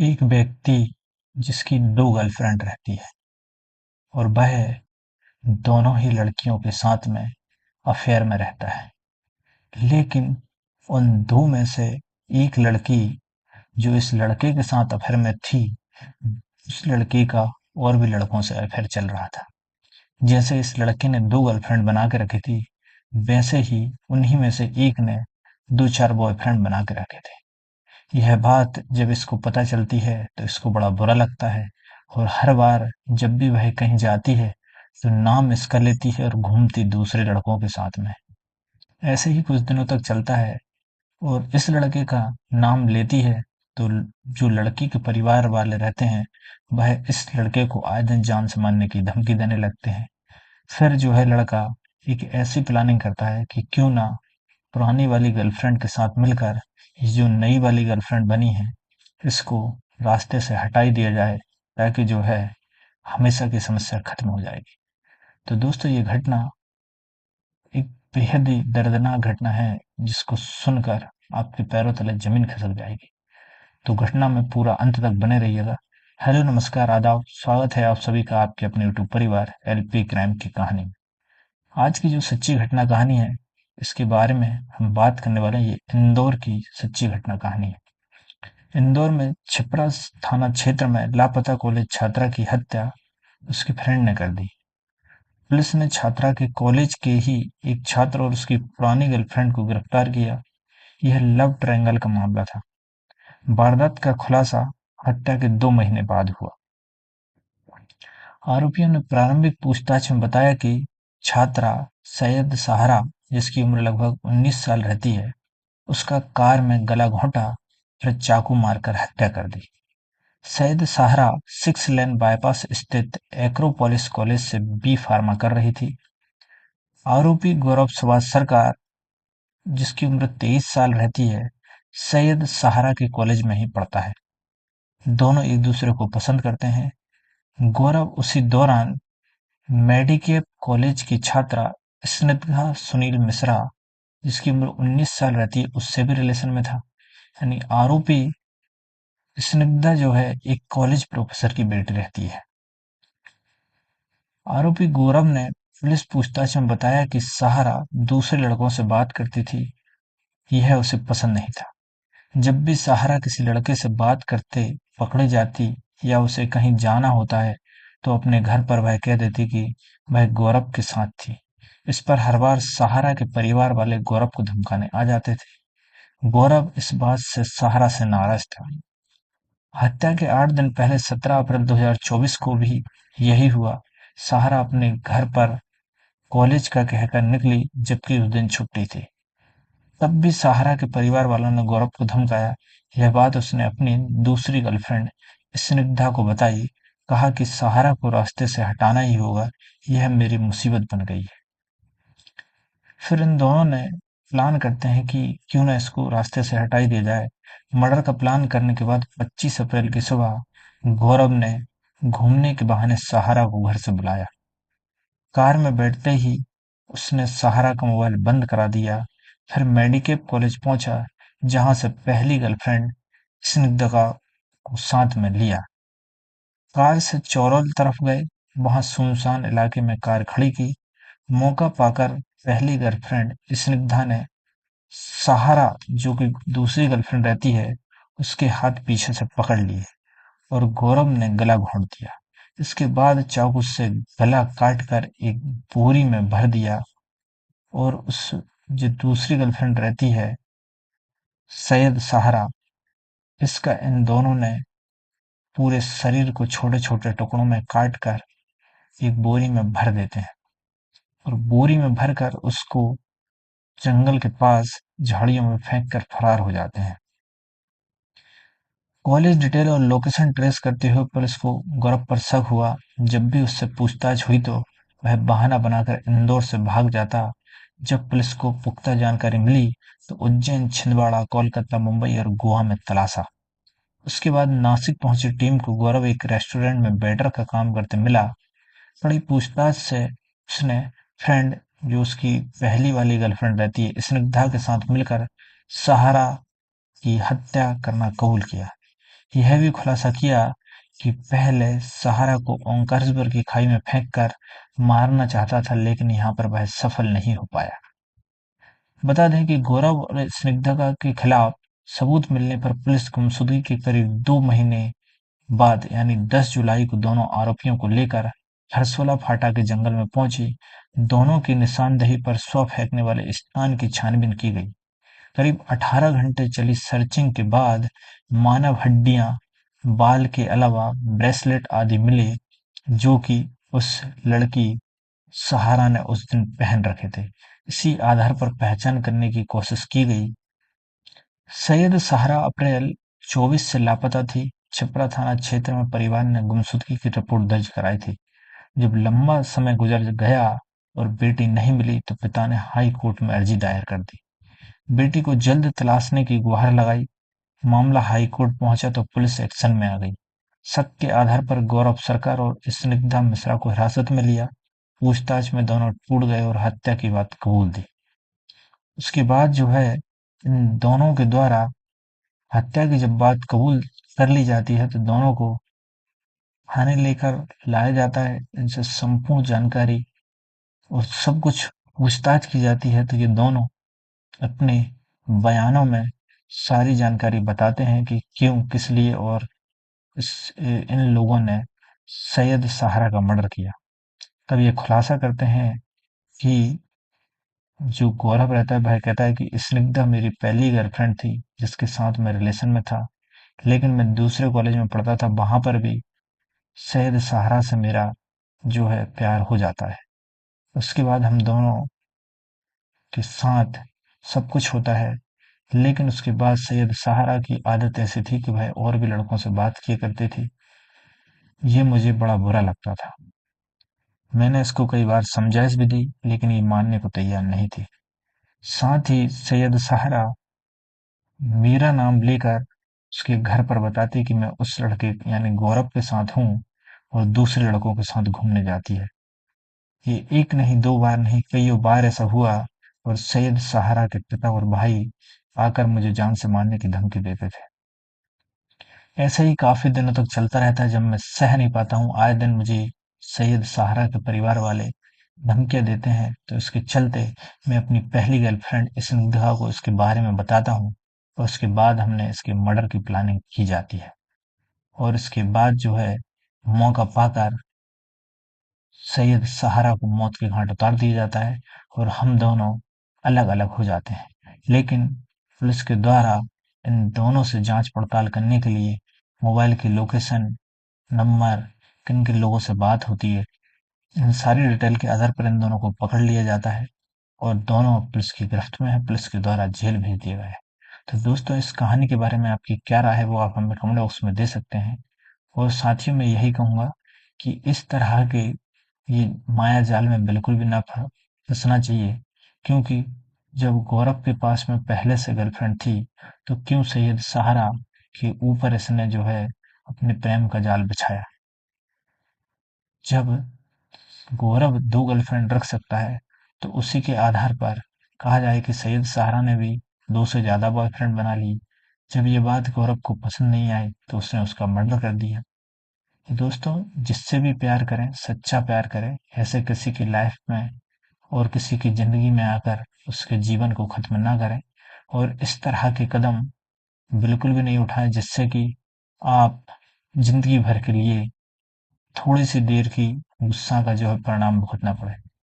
एक व्यक्ति जिसकी 2 गर्लफ्रेंड रहती है और वह दोनों ही लड़कियों के साथ में अफेयर में रहता है। लेकिन उन 2 में से एक लड़की जो इस लड़के के साथ अफेयर में थी, उस लड़की का और भी लड़कों से अफेयर चल रहा था। जैसे इस लड़के ने 2 गर्लफ्रेंड बना के रखी थी, वैसे ही उन्हीं में से एक ने 2-4 बॉयफ्रेंड बना के रखे थे। यह बात जब इसको पता चलती है तो इसको बड़ा बुरा लगता है और हर बार जब भी वह कहीं जाती है तो नाम इसका लेती है और घूमती दूसरे लड़कों के साथ में। ऐसे ही कुछ दिनों तक चलता है और इस लड़के का नाम लेती है तो जो लड़की के परिवार वाले रहते हैं वह इस लड़के को आए दिन जान से मारने की धमकी देने लगते हैं। फिर जो है लड़का एक ऐसी प्लानिंग करता है कि क्यों ना पुरानी वाली गर्लफ्रेंड के साथ मिलकर ये जो नई वाली गर्लफ्रेंड बनी है इसको रास्ते से हटा ही दिया जाए, ताकि जो है हमेशा की समस्या खत्म हो जाएगी। तो दोस्तों ये घटना एक बेहद ही दर्दनाक घटना है जिसको सुनकर आपके पैरों तले जमीन खिसक जाएगी। तो घटना में पूरा अंत तक बने रहिएगा। हेलो नमस्कार आदाब, स्वागत है आप सभी का आपके अपने यूट्यूब परिवार एलपी क्राइम की कहानी में। आज की जो सच्ची घटना कहानी है इसके बारे में हम बात करने वाले हैं। ये इंदौर की सच्ची घटना कहानी है। इंदौर में छिपरा थाना क्षेत्र में लापता कॉलेज छात्रा की हत्या उसके फ्रेंड ने कर दी। पुलिस ने छात्रा के कॉलेज के ही एक छात्र और उसकी पुरानी गर्लफ्रेंड को गिरफ्तार किया। यह लव ट्रायंगल का मामला था। वारदात का खुलासा हत्या के 2 महीने बाद हुआ। आरोपियों ने प्रारंभिक पूछताछ में बताया कि छात्रा सैयद सहारा, जिसकी उम्र लगभग 19 साल रहती है, उसका कार में गला घोंटा फिर चाकू मारकर हत्या कर दी। सैयद सहारा 6 लेन बाईपास स्थित एक्रोपोलिस कॉलेज से बी फार्मा कर रही थी। आरोपी गौरव सुभाष सरकार, जिसकी उम्र 23 साल रहती है, सैयद सहारा के कॉलेज में ही पढ़ता है। दोनों एक दूसरे को पसंद करते हैं। गौरव उसी दौरान मेडिकेप कॉलेज की छात्रा स्निग्धा सुनील मिश्रा, जिसकी उम्र 19 साल रहती है, उससे भी रिलेशन में था। यानी आरोपी स्निग्धा जो है एक कॉलेज प्रोफेसर की बेटी रहती है। आरोपी गौरव ने पुलिस पूछताछ में बताया कि सहारा दूसरे लड़कों से बात करती थी, यह उसे पसंद नहीं था। जब भी सहारा किसी लड़के से बात करते पकड़ी जाती या उसे कहीं जाना होता है तो अपने घर पर वह कह देती कि वह गौरव के साथ थी। इस पर हर बार सहारा के परिवार वाले गौरव को धमकाने आ जाते थे। गौरव इस बात से सहारा से नाराज था। हत्या के 8 दिन पहले 17 अप्रैल 2024 को भी यही हुआ। सहारा अपने घर पर कॉलेज का कहकर निकली, जबकि उस दिन छुट्टी थी। तब भी सहारा के परिवार वालों ने गौरव को धमकाया। यह बात उसने अपनी दूसरी गर्लफ्रेंड स्निग्धा को बताई। कहा कि सहारा को रास्ते से हटाना ही होगा, यह मेरी मुसीबत बन गई है। फिर इन दोनों ने प्लान करते हैं कि क्यों ना इसको रास्ते से हटा ही दिया जाए। मर्डर का प्लान करने के बाद 25 अप्रैल की सुबह गौरव ने घूमने के बहाने सहारा को घर से बुलाया। कार में बैठते ही उसने सहारा का मोबाइल बंद करा दिया। फिर मेडिकेप कॉलेज पहुंचा, जहां से पहली गर्लफ्रेंड स्निग्धा को साथ में लिया। कार से चौरोल तरफ गए, वहां सुनसान इलाके में कार खड़ी की। मौका पाकर पहली गर्लफ्रेंड स्निग्धा ने सहारा, जो कि दूसरी गर्लफ्रेंड रहती है, उसके हाथ पीछे से पकड़ लिए और गौरव ने गला घोंट दिया। इसके बाद चाकू से गला काटकर एक बोरी में भर दिया और उस जो दूसरी गर्लफ्रेंड रहती है सैयद सहारा, इसका इन दोनों ने पूरे शरीर को छोटे-छोटे टुकड़ों में काट कर एक बोरी में भर देते हैं और बोरी में भरकर उसको जंगल के पास झाड़ियों में फेंक कर फरार हो जाते हैं। कॉलेज डिटेल और लोकेशन ट्रेस करते हुए पुलिस को गौरव पर शक हुआ। जब भी उससे पूछताछ हुई तो वह बहाना बनाकर इंदौर से भाग जाता। जब पुलिस को पुख्ता जानकारी मिली तो उज्जैन, छिंदवाड़ा, कोलकाता, मुंबई और गोवा में तलाशा। उसके बाद नासिक पहुंची टीम को गौरव एक रेस्टोरेंट में वेटर का काम करते मिला। कड़ी पूछताछ से उसने फ्रेंड, जो उसकी पहली वाली गर्लफ्रेंड रहती है, स्निग्धा के साथ मिलकर सहारा की हत्या करना कबूल किया। यह भी खुलासा किया कि पहले सहारा को ओंकारेश्वर की खाई में फेंककर मारना चाहता था, लेकिन यहाँ पर वह सफल नहीं हो पाया। बता दें कि गौरव और स्निग्धा के खिलाफ सबूत मिलने पर पुलिस गुमशुदगी के करीब 2 महीने बाद यानी 10 जुलाई को दोनों आरोपियों को लेकर हरसोला फाटा के जंगल में पहुंची। दोनों की निशानदेही पर स्व फेंकने वाले स्थान की छानबीन की गई। करीब 18 घंटे चली सर्चिंग के बाद मानव हड्डियां, बाल के अलावा ब्रेसलेट आदि मिले, जो कि उस लड़की सहारा ने उस दिन पहन रखे थे। इसी आधार पर पहचान करने की कोशिश की गई। सैयद सहारा अप्रैल 24 से लापता थी। छपरा थाना क्षेत्र में परिवार ने गुमशुदगी की रिपोर्ट दर्ज कराई थी। जब लंबा समय गुजर गया और बेटी नहीं मिली तो पिता ने हाई कोर्ट में अर्जी दायर कर दी। बेटी को जल्द तलाशने की गुहार लगाई। मामला हाई कोर्ट पहुंचा तो पुलिस एक्शन में आ गई। शक के आधार पर गौरव सरकार और स्निग्धा मिश्रा को हिरासत में लिया। पूछताछ में दोनों टूट गए और हत्या की बात कबूल दी। उसके बाद जो है इन दोनों के द्वारा हत्या की जब बात कबूल कर ली जाती है तो दोनों को थाने लेकर लाया जाता है। इनसे संपूर्ण जानकारी और सब कुछ पूछताछ की जाती है तो ये दोनों अपने बयानों में सारी जानकारी बताते हैं कि क्यों, किस लिए और इन लोगों ने सैयद सहारा का मर्डर किया। तब ये खुलासा करते हैं कि जो गौरव रहता है, वह कहता है कि स्निग्धा मेरी पहली गर्लफ्रेंड थी जिसके साथ मैं रिलेशन में था, लेकिन मैं दूसरे कॉलेज में पढ़ता था, वहां पर भी सैयद सहारा से मेरा जो है प्यार हो जाता है। उसके बाद हम दोनों के साथ सब कुछ होता है, लेकिन उसके बाद सैयद सहारा की आदत ऐसी थी कि वह और भी लड़कों से बात किया करती थी। ये मुझे बड़ा बुरा लगता था। मैंने इसको कई बार समझाइश भी दी, लेकिन ये मानने को तैयार नहीं थी। साथ ही सैयद सहारा मेरा नाम लेकर उसके घर पर बताती कि मैं उस लड़के यानी गौरव के साथ हूँ और दूसरे लड़कों के साथ घूमने जाती है। ये एक नहीं, 2 बार नहीं, कइयों बार ऐसा हुआ और सैयद सहारा के पिता और भाई आकर मुझे जान से मारने की धमकी देते थे। ऐसे ही काफ़ी दिनों तक चलता रहता है। जब मैं सह नहीं पाता हूँ, आए दिन मुझे सैयद सहारा के परिवार वाले धमकियाँ देते हैं, तो इसके चलते मैं अपनी पहली गर्लफ्रेंड स्निग्धा को इसके बारे में बताता हूँ और उसके बाद हमने इसके मर्डर की प्लानिंग की जाती है और इसके बाद जो है मौका पाकर सैयद सहारा को मौत के घाट उतार दिया जाता है और हम दोनों अलग-अलग हो जाते हैं। लेकिन पुलिस के द्वारा इन दोनों से जांच पड़ताल करने के लिए मोबाइल की लोकेशन, नंबर, किन-किन लोगों से बात होती है, इन सारी डिटेल के आधार पर इन दोनों को पकड़ लिया जाता है और दोनों पुलिस की गिरफ्त में है, पुलिस के द्वारा जेल भेज दिए गए हैं। तो दोस्तों, इस कहानी के बारे में आपकी क्या राय है वो आप हमें कमेंट बॉक्स में दे सकते हैं। और साथियों, मैं यही कहूँगा कि इस तरह के ये माया जाल में बिल्कुल भी ना फंसना चाहिए, क्योंकि जब गौरव के पास में पहले से गर्लफ्रेंड थी, तो क्यों सैयद सहारा के ऊपर इसने जो है अपने प्रेम का जाल बिछाया। जब गौरव 2 गर्लफ्रेंड रख सकता है, तो उसी के आधार पर कहा जाए कि सैयद सहारा ने भी 2 से ज़्यादा बॉयफ्रेंड बना ली। जब ये बात गौरव को पसंद नहीं आई, तो उसने उसका मर्डर कर दिया। दोस्तों, जिससे भी प्यार करें, सच्चा प्यार करें, ऐसे किसी की लाइफ में और किसी की ज़िंदगी में आकर उसके जीवन को ख़त्म ना करें और इस तरह के कदम बिल्कुल भी नहीं उठाएँ जिससे कि आप ज़िंदगी भर के लिए थोड़ी-सी देर की गुस्सा का जो है परिणाम भुगतना पड़े।